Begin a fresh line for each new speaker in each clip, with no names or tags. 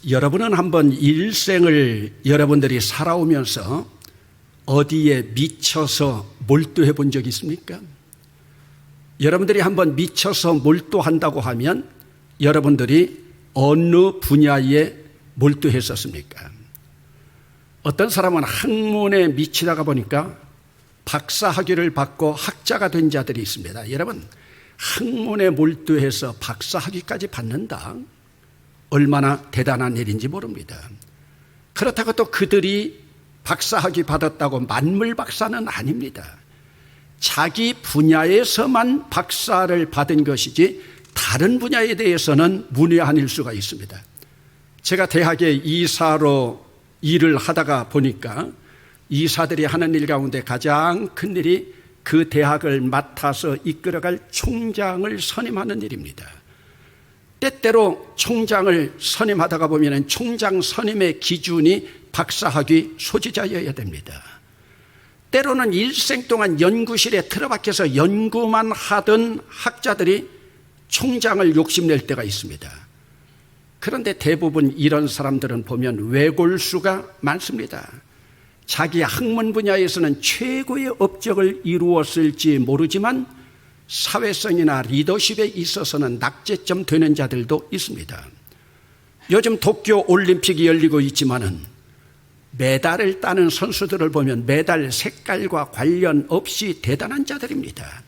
여러분은 한번 일생을 여러분들이 살아오면서 어디에 미쳐서 몰두해 본 적 있습니까? 여러분들이 한번 미쳐서 몰두한다고 하면 여러분들이 어느 분야에 몰두했었습니까? 어떤 사람은 학문에 미치다가 보니까 박사학위를 받고 학자가 된 자들이 있습니다. 여러분, 학문에 몰두해서 박사학위까지 받는다? 얼마나 대단한 일인지 모릅니다. 그렇다고 또 그들이 박사학위 받았다고 만물 박사는 아닙니다. 자기 분야에서만 박사를 받은 것이지 다른 분야에 대해서는 문외한일 수가 있습니다. 제가 대학에 이사로 일을 하다가 보니까 이사들이 하는 일 가운데 가장 큰 일이 그 대학을 맡아서 이끌어갈 총장을 선임하는 일입니다. 때때로 총장을 선임하다가 보면 총장 선임의 기준이 박사학위 소지자여야 됩니다. 때로는 일생 동안 연구실에 틀어박혀서 연구만 하던 학자들이 총장을 욕심낼 때가 있습니다. 그런데 대부분 이런 사람들은 보면 외골수가 많습니다. 자기 학문 분야에서는 최고의 업적을 이루었을지 모르지만 사회성이나 리더십에 있어서는 낙제점 되는 자들도 있습니다. 요즘 도쿄 올림픽이 열리고 있지만은 메달을 따는 선수들을 보면 메달 색깔과 관련 없이 대단한 자들입니다.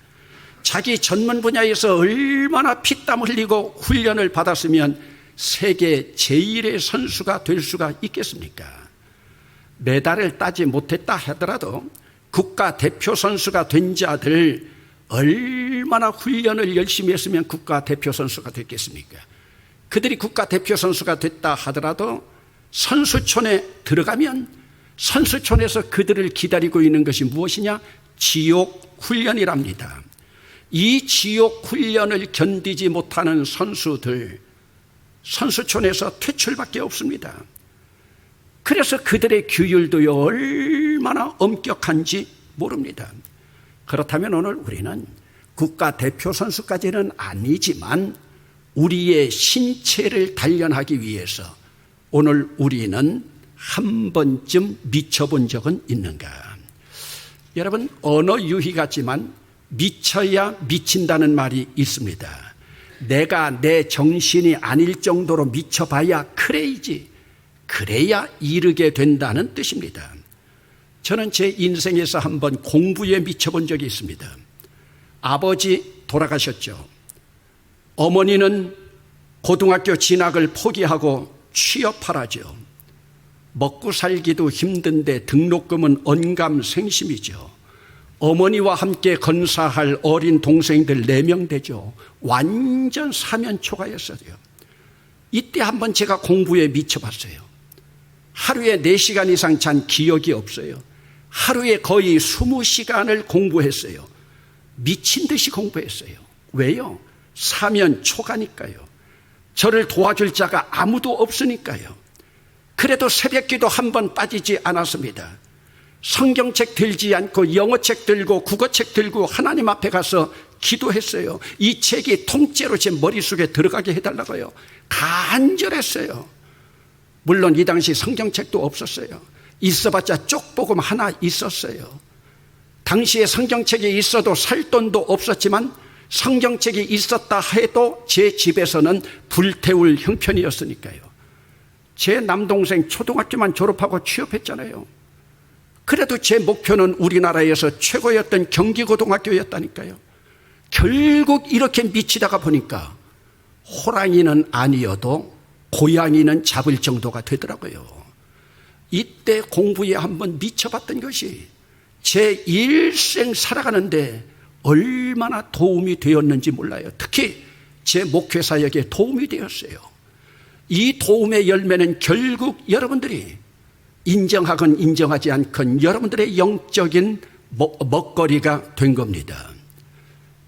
자기 전문 분야에서 얼마나 피땀 흘리고 훈련을 받았으면 세계 제1의 선수가 될 수가 있겠습니까? 메달을 따지 못했다 하더라도 국가대표 선수가 된 자들 얼마나 훈련을 열심히 했으면 국가대표 선수가 됐겠습니까? 그들이 국가대표 선수가 됐다 하더라도 선수촌에 들어가면 선수촌에서 그들을 기다리고 있는 것이 무엇이냐? 지옥 훈련이랍니다. 이 지옥 훈련을 견디지 못하는 선수들, 선수촌에서 퇴출밖에 없습니다. 그래서 그들의 규율도 얼마나 엄격한지 모릅니다. 그렇다면 오늘 우리는 국가대표 선수까지는 아니지만 우리의 신체를 단련하기 위해서 오늘 우리는 한 번쯤 미쳐본 적은 있는가? 여러분, 언어 유희 같지만 미쳐야 미친다는 말이 있습니다. 내가 내 정신이 아닐 정도로 미쳐봐야 크레이지, 그래야 이르게 된다는 뜻입니다. 저는 제 인생에서 한번 공부에 미쳐본 적이 있습니다. 아버지 돌아가셨죠. 어머니는 고등학교 진학을 포기하고 취업하라죠. 먹고 살기도 힘든데 등록금은 언감생심이죠. 어머니와 함께 건사할 어린 동생들 4명 되죠. 완전 사면초가였어요. 이때 한번 제가 공부에 미쳐봤어요. 하루에 4시간 이상 잔 기억이 없어요. 하루에 거의 20시간을 공부했어요. 미친 듯이 공부했어요. 왜요? 사면초가니까요. 저를 도와줄 자가 아무도 없으니까요. 그래도 새벽기도 한 번 빠지지 않았습니다. 성경책 들지 않고 영어책 들고 국어책 들고 하나님 앞에 가서 기도했어요. 이 책이 통째로 제 머릿속에 들어가게 해달라고요. 간절했어요. 물론 이 당시 성경책도 없었어요. 있어봤자 쪽복음 하나 있었어요. 당시에 성경책이 있어도 살 돈도 없었지만 성경책이 있었다 해도 제 집에서는 불태울 형편이었으니까요. 제 남동생 초등학교만 졸업하고 취업했잖아요. 그래도 제 목표는 우리나라에서 최고였던 경기고등학교였다니까요. 결국 이렇게 미치다가 보니까 호랑이는 아니어도 고양이는 잡을 정도가 되더라고요. 이때 공부에 한번 미쳐봤던 것이 제 일생 살아가는데 얼마나 도움이 되었는지 몰라요. 특히 제 목회사역에 도움이 되었어요. 이 도움의 열매는 결국 여러분들이 인정하건 인정하지 않건 여러분들의 영적인 먹거리가 된 겁니다.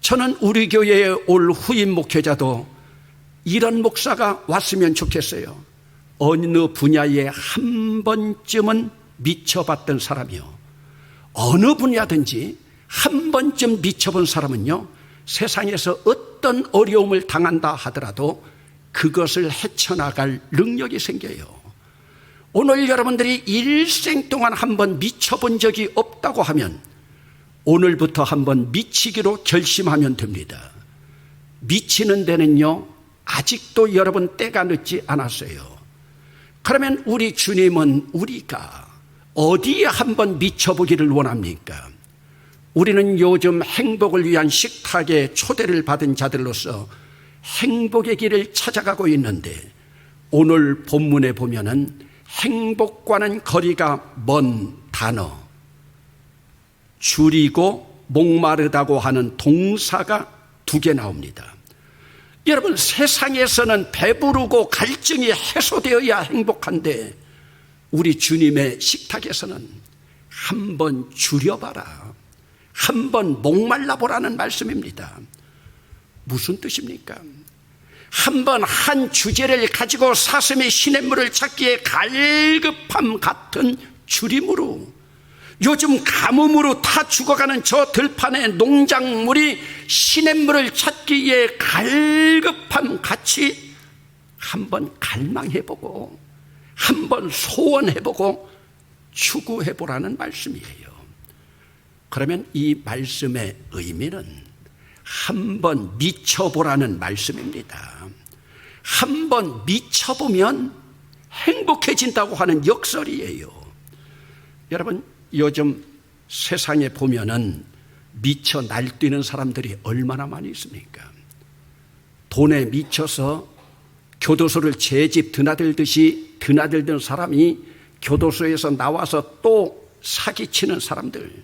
저는 우리 교회에 올 후임 목회자도 이런 목사가 왔으면 좋겠어요. 어느 분야에 한 번쯤은 미쳐봤던 사람이요. 어느 분야든지 한 번쯤 미쳐본 사람은요, 세상에서 어떤 어려움을 당한다 하더라도 그것을 헤쳐나갈 능력이 생겨요. 오늘 여러분들이 일생 동안 한번 미쳐본 적이 없다고 하면 오늘부터 한번 미치기로 결심하면 됩니다. 미치는 데는요, 아직도 여러분 때가 늦지 않았어요. 그러면 우리 주님은 우리가 어디에 한번 미쳐보기를 원합니까? 우리는 요즘 행복을 위한 식탁에 초대를 받은 자들로서 행복의 길을 찾아가고 있는데, 오늘 본문에 보면은 행복과는 거리가 먼 단어, 줄이고 목마르다고 하는 동사가 2개 나옵니다. 여러분, 세상에서는 배부르고 갈증이 해소되어야 행복한데 우리 주님의 식탁에서는 한번 줄여봐라, 한번 목말라 보라는 말씀입니다. 무슨 뜻입니까? 한번 한 주제를 가지고 사슴의 시냇물을 찾기에 갈급함 같은 줄임으로, 요즘 가뭄으로 다 죽어가는 저 들판의 농작물이 시냇물을 찾기에 갈급함 같이 한번 갈망해보고 한번 소원해보고 추구해보라는 말씀이에요. 그러면 이 말씀의 의미는 한번 미쳐보라는 말씀입니다. 한번 미쳐보면 행복해진다고 하는 역설이에요. 여러분, 요즘 세상에 보면은 미쳐 날뛰는 사람들이 얼마나 많이 있습니까? 돈에 미쳐서 교도소를 제집 드나들듯이 드나들던 사람이 교도소에서 나와서 또 사기치는 사람들,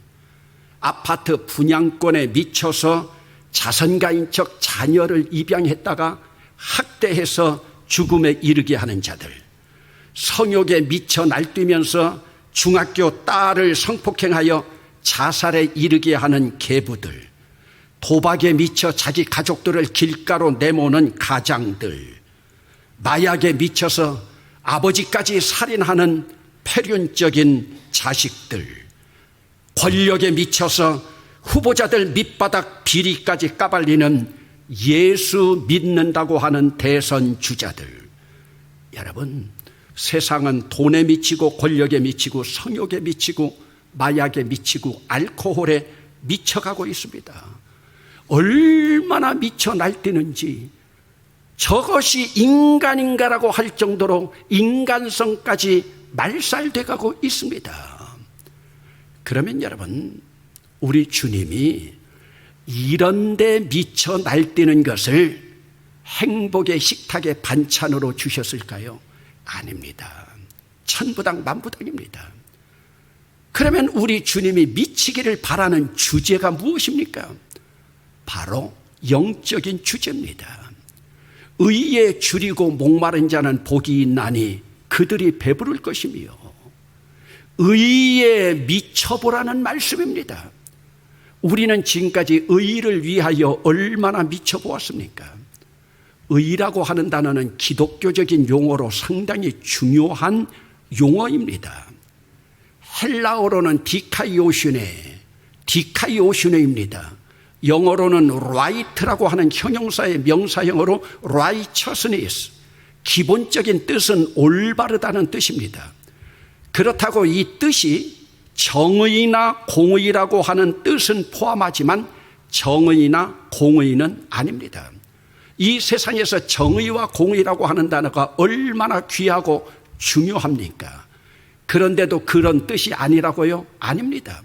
아파트 분양권에 미쳐서 자선가인 척 자녀를 입양했다가 학대해서 죽음에 이르게 하는 자들, 성욕에 미쳐 날뛰면서 중학교 딸을 성폭행하여 자살에 이르게 하는 계부들, 도박에 미쳐 자기 가족들을 길가로 내모는 가장들, 마약에 미쳐서 아버지까지 살인하는 패륜적인 자식들, 권력에 미쳐서 후보자들 밑바닥 비리까지 까발리는 예수 믿는다고 하는 대선 주자들. 여러분, 세상은 돈에 미치고 권력에 미치고 성욕에 미치고 마약에 미치고 알코올에 미쳐가고 있습니다. 얼마나 미쳐 날뛰는지, 저것이 인간인가라고 할 정도로 인간성까지 말살돼 가고 있습니다. 그러면 여러분, 우리 주님이 이런 데 미쳐 날뛰는 것을 행복의 식탁의 반찬으로 주셨을까요? 아닙니다. 천부당 만부당입니다. 그러면 우리 주님이 미치기를 바라는 주제가 무엇입니까? 바로 영적인 주제입니다. 의에 줄이고 목마른 자는 복이 있나니 그들이 배부를 것이며, 의에 미쳐보라는 말씀입니다. 우리는 지금까지 의를 위하여 얼마나 미쳐보았습니까? 의라고 하는 단어는 기독교적인 용어로 상당히 중요한 용어입니다. 헬라어로는 디카이오슈네입니다. 영어로는 right라고 하는 형용사의 명사형으로 righteousness, 기본적인 뜻은 올바르다는 뜻입니다. 그렇다고 이 뜻이 정의나 공의라고 하는 뜻은 포함하지만 정의나 공의는 아닙니다. 이 세상에서 정의와 공의라고 하는 단어가 얼마나 귀하고 중요합니까? 그런데도 그런 뜻이 아니라고요? 아닙니다.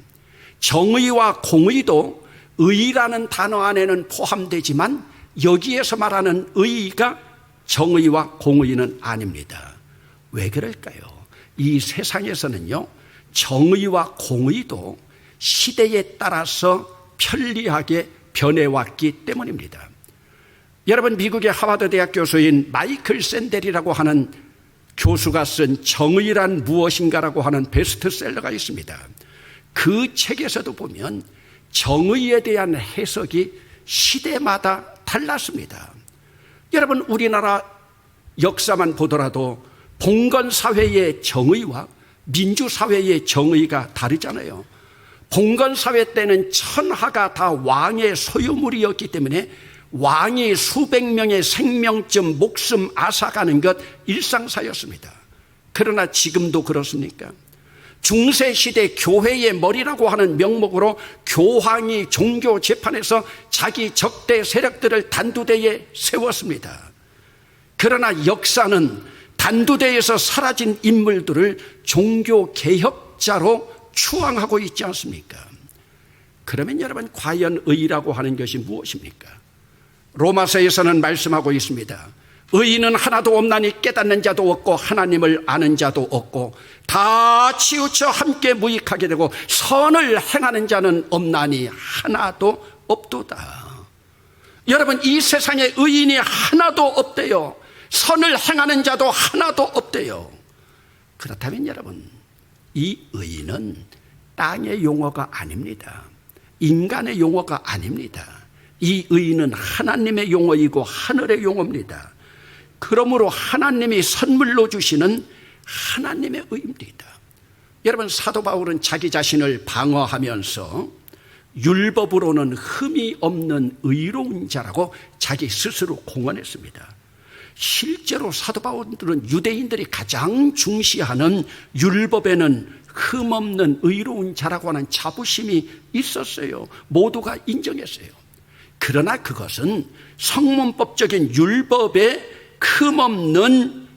정의와 공의도 의라는 단어 안에는 포함되지만 여기에서 말하는 의가 정의와 공의는 아닙니다. 왜 그럴까요? 이 세상에서는요, 정의와 공의도 시대에 따라서 편리하게 변해왔기 때문입니다. 여러분, 미국의 하버드 대학 교수인 마이클 샌델이라고 하는 교수가 쓴 정의란 무엇인가라고 하는 베스트셀러가 있습니다. 그 책에서도 보면 정의에 대한 해석이 시대마다 달랐습니다. 여러분, 우리나라 역사만 보더라도 봉건사회의 정의와 민주사회의 정의가 다르잖아요. 봉건사회 때는 천하가 다 왕의 소유물이었기 때문에 왕이 수백 명의 생명쯤 목숨 앗아가는 것 일상사였습니다. 그러나 지금도 그렇습니까? 중세시대 교회의 머리라고 하는 명목으로 교황이 종교 재판에서 자기 적대 세력들을 단두대에 세웠습니다. 그러나 역사는 단두대에서 사라진 인물들을 종교 개혁자로 추앙하고 있지 않습니까? 그러면 여러분, 과연 의라고 하는 것이 무엇입니까? 로마서에서는 말씀하고 있습니다. 의인은 하나도 없나니 깨닫는 자도 없고 하나님을 아는 자도 없고 다 치우쳐 함께 무익하게 되고 선을 행하는 자는 없나니 하나도 없도다. 여러분, 이 세상에 의인이 하나도 없대요. 선을 행하는 자도 하나도 없대요. 그렇다면 여러분, 이 의인은 땅의 용어가 아닙니다. 인간의 용어가 아닙니다. 이 의인은 하나님의 용어이고 하늘의 용어입니다. 그러므로 하나님이 선물로 주시는 하나님의 의입니다. 여러분, 사도 바울은 자기 자신을 방어하면서 율법으로는 흠이 없는 의로운 자라고 자기 스스로 공언했습니다. 실제로 사도 바울은 유대인들이 가장 중시하는 율법에는 흠없는 의로운 자라고 하는 자부심이 있었어요. 모두가 인정했어요. 그러나 그것은 성문법적인 율법에 흠없는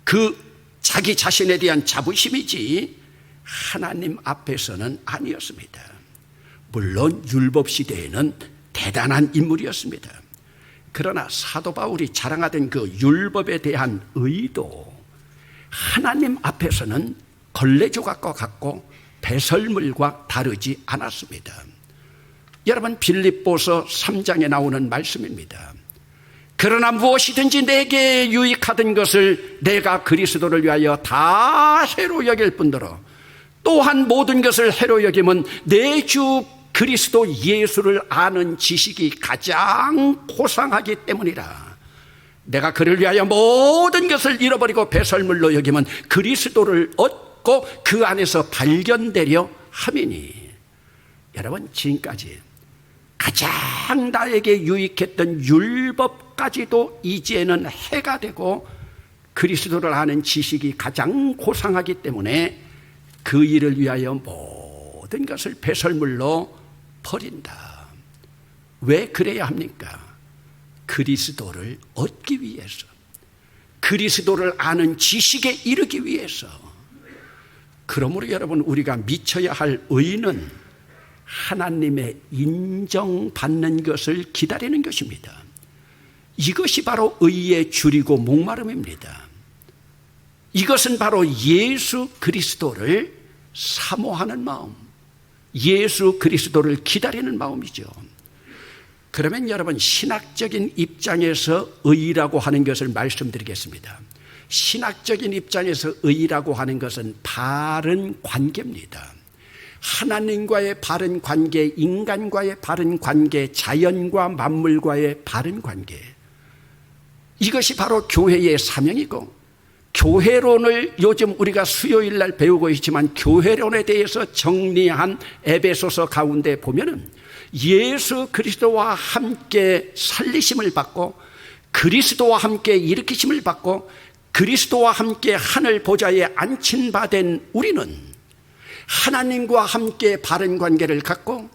그 자기 자신에 대한 자부심이지 하나님 앞에서는 아니었습니다. 물론 율법 시대에는 대단한 인물이었습니다. 그러나 사도 바울이 자랑하던 그 율법에 대한 의도, 하나님 앞에서는 걸레조각과 같고 배설물과 다르지 않았습니다. 여러분, 빌립보서 3장에 나오는 말씀입니다. 그러나 무엇이든지 내게 유익하던 것을 내가 그리스도를 위하여 다 해로 여길 뿐더러 또한 모든 것을 해로 여김은 내 주 그리스도 예수를 아는 지식이 가장 고상하기 때문이라. 내가 그를 위하여 모든 것을 잃어버리고 배설물로 여김은 그리스도를 얻고 그 안에서 발견되려 함이니. 여러분, 지금까지 가장 나에게 유익했던 율법까지도 이제는 해가 되고 그리스도를 아는 지식이 가장 고상하기 때문에 그 일을 위하여 모든 것을 배설물로 버린다. 왜 그래야 합니까? 그리스도를 얻기 위해서, 그리스도를 아는 지식에 이르기 위해서. 그러므로 여러분, 우리가 미쳐야 할 의는 하나님의 인정받는 것을 기다리는 것입니다. 이것이 바로 의의 줄이고 목마름입니다. 이것은 바로 예수 그리스도를 사모하는 마음, 예수 그리스도를 기다리는 마음이죠. 그러면 여러분, 신학적인 입장에서 의라고 하는 것을 말씀드리겠습니다. 신학적인 입장에서 의라고 하는 것은 바른 관계입니다. 하나님과의 바른 관계, 인간과의 바른 관계, 자연과 만물과의 바른 관계. 이것이 바로 교회의 사명이고, 교회론을 요즘 우리가 수요일 날 배우고 있지만 교회론에 대해서 정리한 에베소서 가운데 보면은 예수 그리스도와 함께 살리심을 받고 그리스도와 함께 일으키심을 받고 그리스도와 함께 하늘 보좌에 앉힌 바 된 우리는 하나님과 함께 바른 관계를 갖고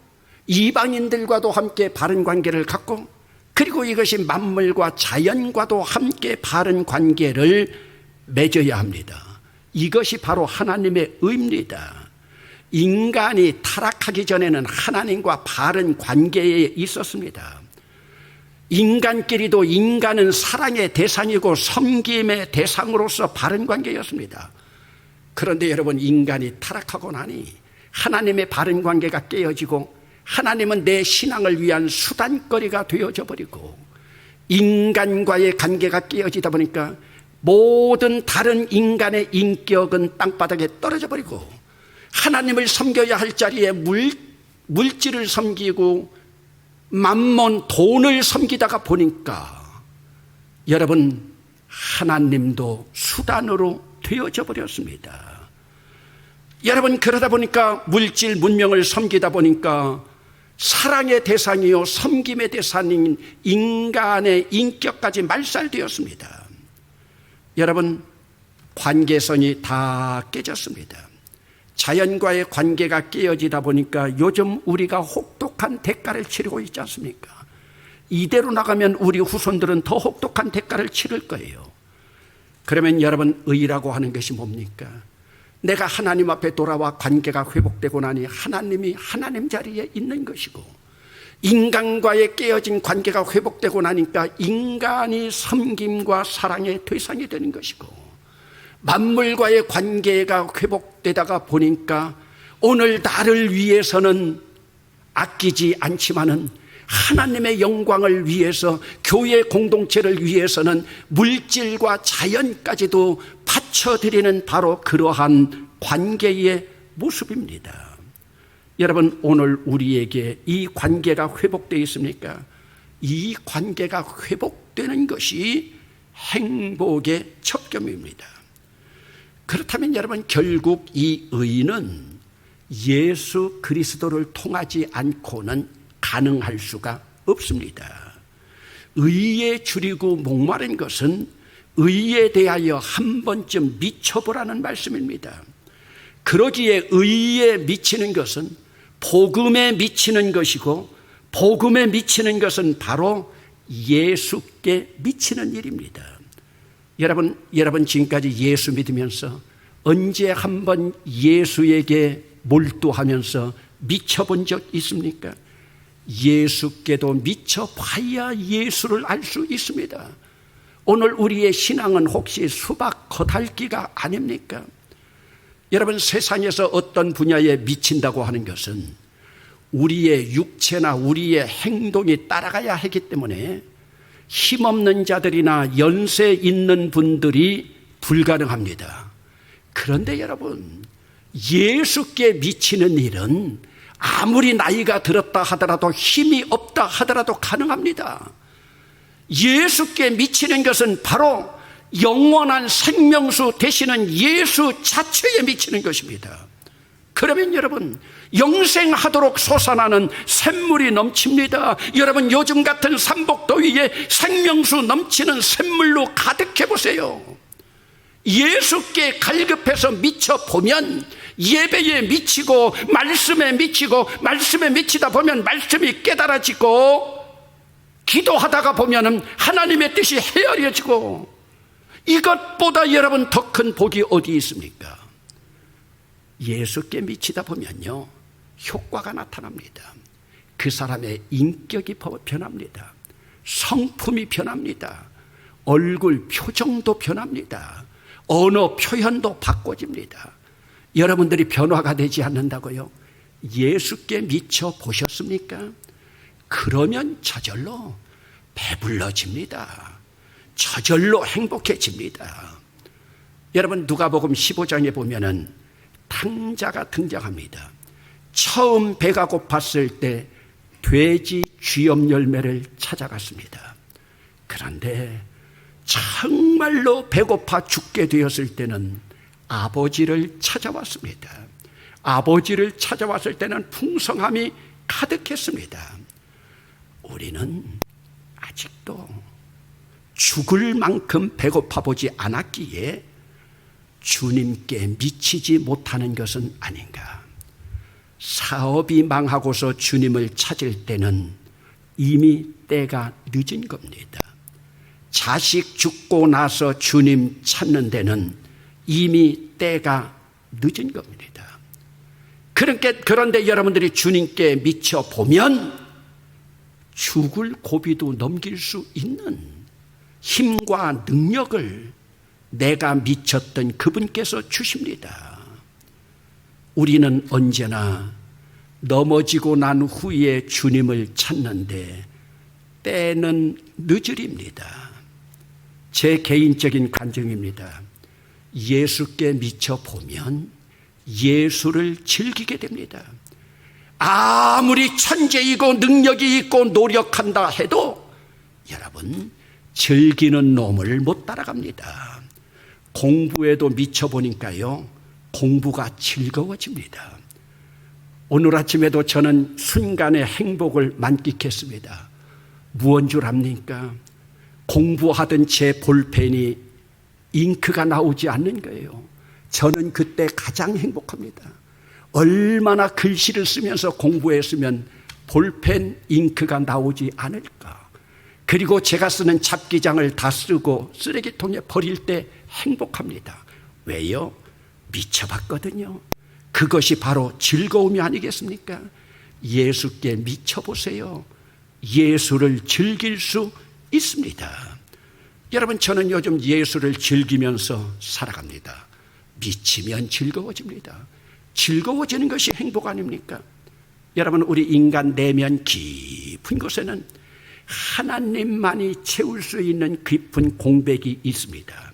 이방인들과도 함께 바른 관계를 갖고 그리고 이것이 만물과 자연과도 함께 바른 관계를 맺어야 합니다. 이것이 바로 하나님의 의입니다. 인간이 타락하기 전에는 하나님과 바른 관계에 있었습니다. 인간끼리도 인간은 사랑의 대상이고 섬김의 대상으로서 바른 관계였습니다. 그런데 여러분, 인간이 타락하고 나니 하나님의 바른 관계가 깨어지고 하나님은 내 신앙을 위한 수단거리가 되어져 버리고 인간과의 관계가 깨어지다 보니까 모든 다른 인간의 인격은 땅바닥에 떨어져 버리고 하나님을 섬겨야 할 자리에 물질을 섬기고 만몬 돈을 섬기다가 보니까 여러분, 하나님도 수단으로 되어져 버렸습니다. 여러분, 그러다 보니까 물질 문명을 섬기다 보니까 사랑의 대상이요 섬김의 대상인 인간의 인격까지 말살되었습니다. 여러분, 관계선이 다 깨졌습니다. 자연과의 관계가 깨어지다 보니까 요즘 우리가 혹독한 대가를 치르고 있지 않습니까? 이대로 나가면 우리 후손들은 더 혹독한 대가를 치를 거예요. 그러면 여러분, 의라고 하는 것이 뭡니까? 내가 하나님 앞에 돌아와 관계가 회복되고 나니 하나님이 하나님 자리에 있는 것이고, 인간과의 깨어진 관계가 회복되고 나니까 인간이 섬김과 사랑의 대상이 되는 것이고, 만물과의 관계가 회복되다가 보니까 오늘 나를 위해서는 아끼지 않지만은 하나님의 영광을 위해서, 교회 공동체를 위해서는 물질과 자연까지도 바쳐드리는 바로 그러한 관계의 모습입니다. 여러분, 오늘 우리에게 이 관계가 회복되어 있습니까? 이 관계가 회복되는 것이 행복의 첩경입니다. 그렇다면 여러분, 결국 이 의는 예수 그리스도를 통하지 않고는 가능할 수가 없습니다. 의에 줄이고 목마른 것은 의에 대하여 한 번쯤 미쳐보라는 말씀입니다. 그러기에 의에 미치는 것은 복음에 미치는 것이고, 복음에 미치는 것은 바로 예수께 미치는 일입니다. 여러분 지금까지 예수 믿으면서 언제 한번 예수에게 몰두하면서 미쳐본 적 있습니까? 예수께도 미쳐봐야 예수를 알 수 있습니다. 오늘 우리의 신앙은 혹시 수박 겉핥기가 아닙니까? 여러분, 세상에서 어떤 분야에 미친다고 하는 것은 우리의 육체나 우리의 행동이 따라가야 하기 때문에 힘없는 자들이나 연세 있는 분들이 불가능합니다. 그런데 여러분, 예수께 미치는 일은 아무리 나이가 들었다 하더라도, 힘이 없다 하더라도 가능합니다. 예수께 미치는 것은 바로 영원한 생명수 되시는 예수 자체에 미치는 것입니다. 그러면 여러분, 영생하도록 솟아나는 샘물이 넘칩니다. 여러분, 요즘 같은 삼복더위에 생명수 넘치는 샘물로 가득해 보세요. 예수께 갈급해서 미쳐보면 예배에 미치고, 말씀에 미치고, 말씀에 미치다 보면 말씀이 깨달아지고, 기도하다가 보면 하나님의 뜻이 헤아려지고, 이것보다 여러분 더 큰 복이 어디 있습니까? 예수께 미치다 보면요, 효과가 나타납니다. 그 사람의 인격이 변합니다. 성품이 변합니다. 얼굴 표정도 변합니다. 언어 표현도 바꿔집니다. 여러분들이 변화가 되지 않는다고요? 예수께 미쳐 보셨습니까? 그러면 저절로 배불러집니다. 저절로 행복해집니다. 여러분, 누가복음 15장에 보면은 탕자가 등장합니다. 처음 배가 고팠을 때 돼지 쥐염 열매를 찾아갔습니다. 그런데 정말로 배고파 죽게 되었을 때는 아버지를 찾아왔습니다. 아버지를 찾아왔을 때는 풍성함이 가득했습니다. 우리는 아직도 죽을 만큼 배고파 보지 않았기에 주님께 미치지 못하는 것은 아닌가. 사업이 망하고서 주님을 찾을 때는 이미 때가 늦은 겁니다. 자식 죽고 나서 주님 찾는 데는 이미 때가 늦은 겁니다. 그런데 여러분들이 주님께 미쳐보면 죽을 고비도 넘길 수 있는 힘과 능력을 내가 미쳤던 그분께서 주십니다. 우리는 언제나 넘어지고 난 후에 주님을 찾는데 때는 늦으립니다. 제 개인적인 관정입니다. 예수께 미쳐보면 예수를 즐기게 됩니다. 아무리 천재이고 능력이 있고 노력한다 해도 여러분, 즐기는 놈을 못 따라갑니다. 공부에도 미쳐보니까요, 공부가 즐거워집니다. 오늘 아침에도 저는 순간의 행복을 만끽했습니다. 무언 줄 압니까? 공부하던 제 볼펜이 잉크가 나오지 않는 거예요. 저는 그때 가장 행복합니다. 얼마나 글씨를 쓰면서 공부했으면 볼펜 잉크가 나오지 않을까. 그리고 제가 쓰는 잡기장을 다 쓰고 쓰레기통에 버릴 때 행복합니다. 왜요? 미쳐봤거든요. 그것이 바로 즐거움이 아니겠습니까? 예수께 미쳐보세요. 예수를 즐길 수 있습니다. 여러분, 저는 요즘 예수를 즐기면서 살아갑니다. 미치면 즐거워집니다. 즐거워지는 것이 행복 아닙니까? 여러분, 우리 인간 내면 깊은 곳에는 하나님만이 채울 수 있는 깊은 공백이 있습니다.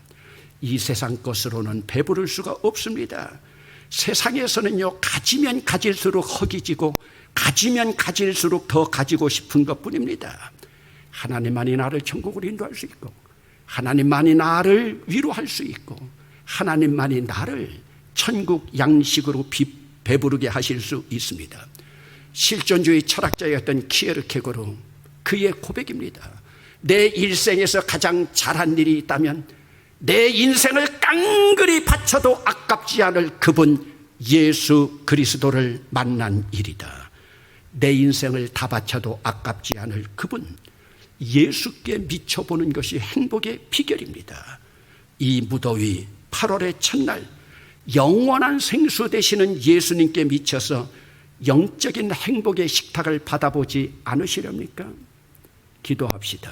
이 세상 것으로는 배부를 수가 없습니다. 세상에서는요, 가지면 가질수록 허기지고 가지면 가질수록 더 가지고 싶은 것뿐입니다. 하나님만이 나를 천국으로 인도할 수 있고, 하나님만이 나를 위로할 수 있고, 하나님만이 나를 천국 양식으로 배부르게 하실 수 있습니다. 실존주의 철학자였던 키에르케고르, 그의 고백입니다. 내 일생에서 가장 잘한 일이 있다면 내 인생을 깡그리 바쳐도 아깝지 않을 그분 예수 그리스도를 만난 일이다. 내 인생을 다 바쳐도 아깝지 않을 그분 예수께 미쳐보는 것이 행복의 비결입니다. 이 무더위 8월의 첫날, 영원한 생수 되시는 예수님께 미쳐서 영적인 행복의 식탁을 받아보지 않으시렵니까? 기도합시다.